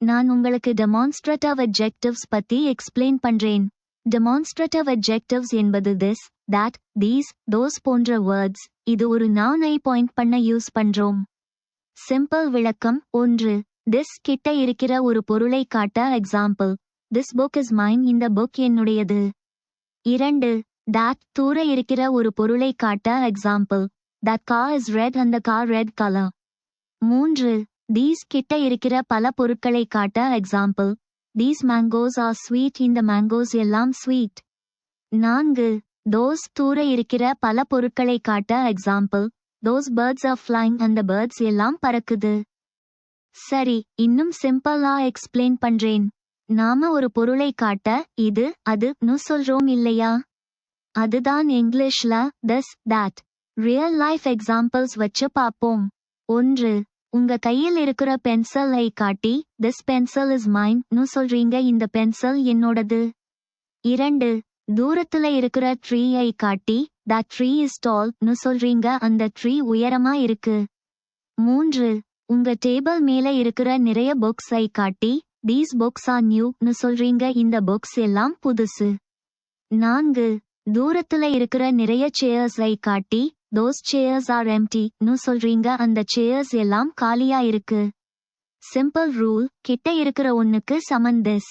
நான் உங்களுக்கு demonstrative adjectives பத்தி எக்ஸ்பிளைன் பண்றேன். demonstrative adjectives என்பது this, that, these, those போன்ற வேர்ட்ஸ். இது ஒரு noun-ஐ பாயிண்ட் பண்ண யூஸ் பண்றோம். சிம்பிள் விளக்கம் 1. this கிட்ட இருக்கிற ஒரு பொருளை காட்ட example. this book is mine. இந்த புக் என்னுடையது. 2. that தூர இருக்கிற ஒரு பொருளை காட்ட example. that car is red and the car red color. 3. these கிட்ட இருக்கிற பல பொருட்களை காட்ட example. these mangoes are sweet. இந்த mangoes எல்லாம் sweet. 4. those தூர இருக்கிற பல பொருட்களை காட்ட example. those birds are flying. அந்த birds எல்லாம் பறக்குது. சரி, இன்னும் சிம்பிளா எக்ஸ்பிளைன் பண்றேன். நாம ஒரு பொருளை காட்ட இது அதுன்னு சொல்றோம் இல்லையா? அதுதான் இங்கிலீஷ்ல this, that. Real life examples வச்சு பார்ப்போம். 1. உங்க கையில் இருக்கிற பென்சிலை காட்டி this pencil is mine னு சொல்றீங்க. இந்த பென்சில் என்னோடது. 2. தூரத்துல இருக்கிற ட்ரீயை காட்டி that tree is tall னு சொல்றீங்க. அந்த ட்ரீ உயரமா இருக்கு. 3. உங்க டேபிள் மேல இருக்கிற நிறைய புக்ஸை காட்டி these books are new னு சொல்றீங்க. இந்த புக்ஸ் எல்லாம் புதுசு. 4. தூரத்துல இருக்கிற நிறைய சேர்ஸை காட்டி those chairs are empty னு சொல்றீங்க. அந்த சேர்ஸ் எல்லாம் காலியா இருக்கு. சிம்பிள் ரூல், கிட்ட இருக்கிற ஒன்னுக்கு சமன் this.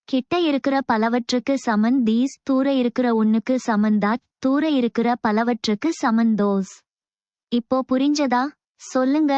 கிட்ட இருக்கிற பலவற்றுக்கு சமன் these. தூர இருக்கிற ஒன்னுக்கு சமன் that. தூர இருக்கிற பலவற்றுக்கு சமன் those. இப்போ புரிஞ்சதா? சொல்லுங்க.